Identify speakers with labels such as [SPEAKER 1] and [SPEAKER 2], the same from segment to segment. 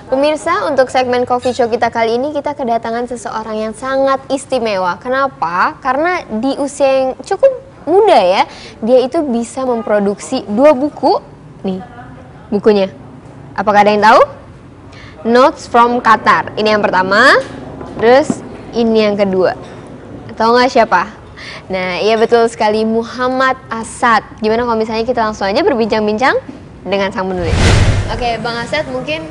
[SPEAKER 1] Pemirsa, untuk segmen Coffee Show kita kali ini kita kedatangan seseorang yang sangat istimewa. Kenapa? Karena di usia yang cukup muda ya, dia itu bisa memproduksi 2 buku. Nih, bukunya. Apakah ada yang tahu? Notes from Qatar. Ini yang pertama, terus ini yang kedua. Tahu nggak siapa? Nah, iya betul sekali, Muhammad Asad. Gimana kalau misalnya kita langsung aja berbincang-bincang dengan sang penulis? Oke, Bang Asad, mungkin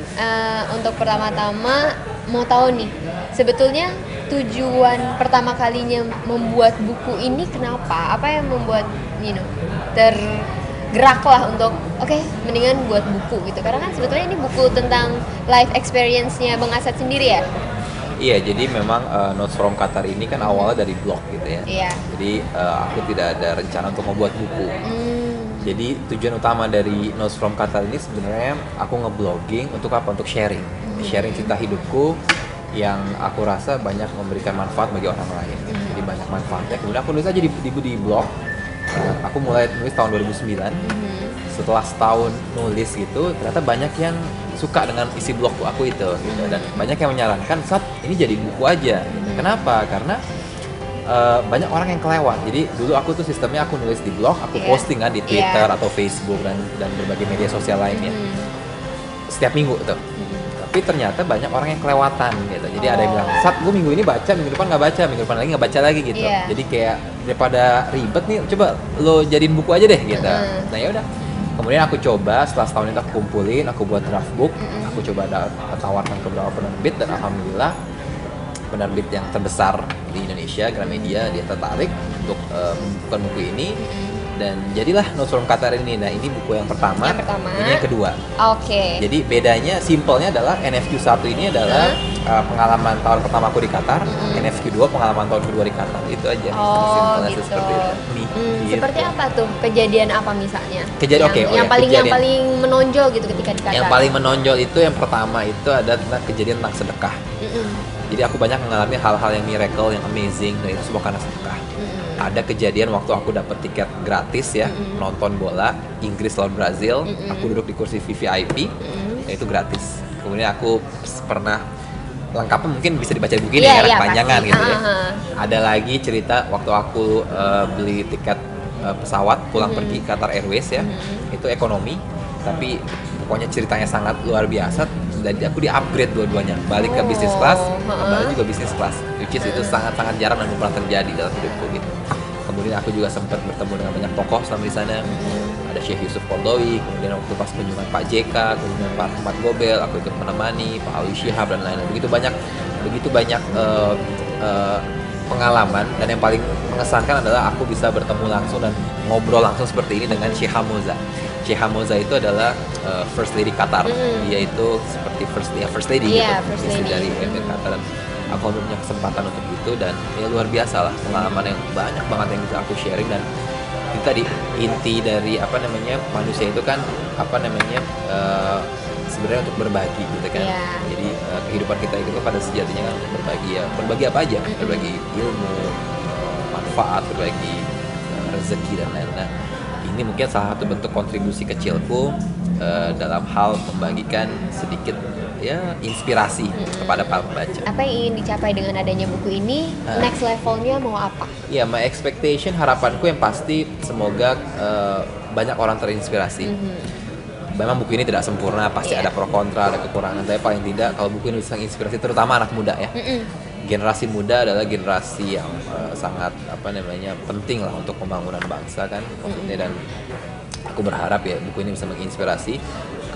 [SPEAKER 1] untuk pertama-tama mau tahu nih, sebetulnya tujuan pertama kalinya membuat buku ini kenapa? Apa yang membuat tergerak lah untuk mendingan buat buku gitu? Karena kan sebetulnya ini buku tentang life experience-nya Bang Asad sendiri ya?
[SPEAKER 2] Iya, jadi memang Notes from Qatar ini kan awalnya dari blog gitu ya.
[SPEAKER 1] Iya.
[SPEAKER 2] Jadi aku tidak ada rencana untuk membuat buku. Jadi tujuan utama dari Notes from Qatar ini sebenarnya aku ngeblogging untuk apa? Untuk sharing cerita hidupku yang aku rasa banyak memberikan manfaat bagi orang lain. Jadi banyak manfaatnya. Kemudian aku nulis aja di blog. Aku mulai nulis tahun 2009. Setelah setahun nulis gitu, ternyata banyak yang suka dengan isi blogku aku itu gitu. Dan banyak yang menyarankan, "Sat, ini jadi buku aja." Kenapa? Karena banyak orang yang kelewat. Jadi dulu aku tuh sistemnya aku nulis di blog, aku posting kan di Twitter atau Facebook dan berbagai media sosial lainnya. Setiap minggu tuh. Tapi ternyata banyak orang yang kelewatan gitu. Jadi ada yang bilang, "Sat, gue minggu ini baca, minggu depan nggak baca, minggu depan lagi nggak baca lagi" gitu. Jadi kayak daripada ribet nih, coba lo jadiin buku aja deh gitu. Nah ya udah. Kemudian aku coba, setelah setahun itu aku kumpulin, aku buat draft book, aku coba tawarkan ke beberapa penerbit dan alhamdulillah penerbit yang terbesar di Indonesia, Gramedia, dia tertarik untuk membuka buku ini dan jadilah Notes from Qatar ini. Nah, ini buku yang pertama, ini yang kedua. Jadi bedanya, simpelnya adalah NFQ 1 ini adalah pengalaman tahun pertama aku di Qatar, NFQ 2 pengalaman tahun kedua di Qatar, itu aja. Simpelnya
[SPEAKER 1] Gitu.
[SPEAKER 2] seperti itu.
[SPEAKER 1] Seperti apa tuh? Kejadian apa misalnya?
[SPEAKER 2] Yang
[SPEAKER 1] paling menonjol gitu ketika di Qatar.
[SPEAKER 2] Yang paling menonjol itu yang pertama itu ada tentang kejadian tentang sedekah. Jadi aku banyak mengalami hal-hal yang miracle, yang amazing, dan itu semua karena sedekah. Ada kejadian waktu aku dapat tiket gratis ya, nonton bola Inggris lawan Brazil, aku duduk di kursi VVIP, dan itu gratis. Kemudian aku pernah, lengkapnya mungkin bisa dibaca di buku ini karena kepanjangan gitu ya. Ada lagi cerita waktu aku beli tiket pesawat pulang pergi Qatar Airways ya, itu ekonomi, tapi pokoknya ceritanya sangat luar biasa. Dan aku di-upgrade dua-duanya, balik ke bisnis class, kembali juga bisnis class, which is itu sangat-sangat jarang dan belum pernah terjadi dalam hidupku gitu. Kemudian aku juga sempat bertemu dengan banyak tokoh selama di sana. Ada Syekh Yusuf Qaradawi, kemudian waktu pas kunjungan Pak JK, kemudian Pak Ahmad Gobel, aku ikut menemani Pak Alwi Shihab dan lain-lain. Begitu banyak pengalaman, dan yang paling mengesankan adalah aku bisa bertemu langsung dan ngobrol langsung seperti ini dengan Sheikh Hamoza. Sheikh Hamoza itu adalah First Lady Qatar, dia itu seperti First Lady gitu, istri dari Emir Qatar. Dan aku punya kesempatan untuk itu dan ya luar biasa lah, pengalaman yang banyak banget yang bisa aku sharing. Dan itu tadi inti dari manusia itu kan sebenarnya untuk berbagi gitu kan. Jadi kehidupan kita itu pada sejatinya kan untuk berbagi ya. Berbagi apa aja? Berbagi ilmu, manfaat, berbagi rezeki dan lain-lain. Ini mungkin salah satu bentuk kontribusi kecilku dalam hal membagikan sedikit ya inspirasi kepada para pembaca.
[SPEAKER 1] Apa yang ingin dicapai dengan adanya buku ini? Next levelnya mau apa?
[SPEAKER 2] Ya, my expectation, harapanku yang pasti semoga banyak orang terinspirasi. Memang buku ini tidak sempurna, pasti ada pro kontra, ada kekurangan. Tapi paling tidak kalau buku ini bisa menginspirasi terutama anak muda ya. Generasi muda adalah generasi yang sangat penting lah untuk pembangunan bangsa kan maksudnya. Dan aku berharap ya buku ini bisa menginspirasi.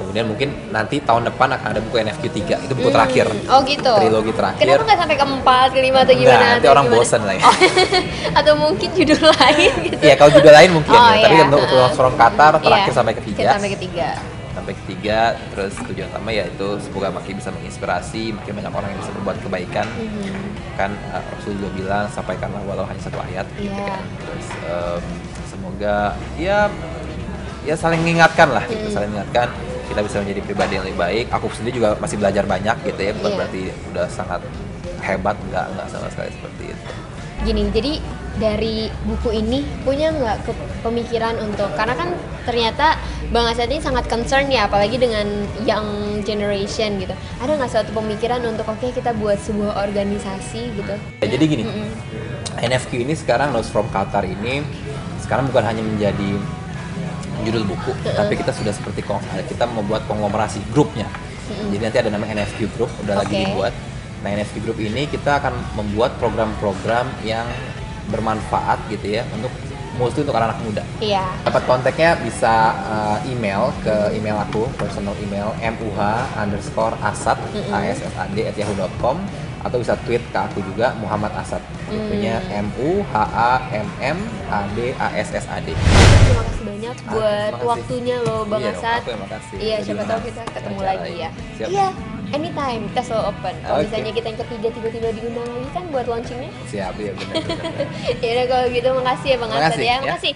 [SPEAKER 2] Kemudian mungkin nanti tahun depan akan ada buku NFQ 3, itu buku terakhir.
[SPEAKER 1] Oh gitu.
[SPEAKER 2] Trilogi terakhir.
[SPEAKER 1] Kenapa nggak sampai ke-4, ke-5 atau gimana?
[SPEAKER 2] Nanti orang bosan lah ya.
[SPEAKER 1] Atau mungkin judul lain gitu.
[SPEAKER 2] Iya, kalau judul lain mungkin ya. Tapi untuk Notes from Qatar terakhir sampai ketiga. Sampai ketiga, terus tujuan utama yaitu semoga makin bisa menginspirasi, makin banyak orang yang bisa berbuat kebaikan. Kan Rasulullah bilang, sampaikanlah walau hanya satu ayat gitu kan. Terus semoga ya saling mengingatkan lah gitu, saling mengingatkan, kita bisa menjadi pribadi yang lebih baik. Aku sendiri juga masih belajar banyak gitu ya, bukan berarti udah sangat hebat, enggak sama sekali seperti itu.
[SPEAKER 1] gini, jadi dari buku ini punya nggak pemikiran untuk, karena kan ternyata Bang Asad ini sangat concern ya, apalagi dengan young generation gitu. Ada nggak suatu pemikiran untuk oke, kita buat sebuah organisasi gitu?
[SPEAKER 2] Ya, jadi gini, NFQ ini sekarang Notes from Qatar ini sekarang bukan hanya menjadi judul buku, tapi kita sudah seperti kita membuat konglomerasi grupnya. Jadi nanti ada namanya NFQ Group, udah lagi dibuat. Nah, NFQ Group ini kita akan membuat program-program yang bermanfaat gitu ya, mostly untuk anak-anak muda.
[SPEAKER 1] Iya.
[SPEAKER 2] Dapat kontaknya bisa email ke email aku, personal email muh_asad@yahoo.com, atau bisa tweet ke aku juga Muhammad Asad. Itunya MUHAMMADASSAD.
[SPEAKER 1] Terima kasih banyak buat waktunya loh Bang Asad.
[SPEAKER 2] Terima kasih.
[SPEAKER 1] Iya, siapa tahu kita ketemu lagi ya.
[SPEAKER 2] Siap.
[SPEAKER 1] Iya, anytime kita selalu open. Kalau
[SPEAKER 2] Oke.
[SPEAKER 1] misalnya kita yang ketiga tiba-tiba diundang lagi kan buat launchingnya.
[SPEAKER 2] Siap, ya benar.
[SPEAKER 1] Ya udah kalau gitu makasih ya Bang Asad
[SPEAKER 2] Makasih,
[SPEAKER 1] ya.
[SPEAKER 2] ya.
[SPEAKER 1] Makasih.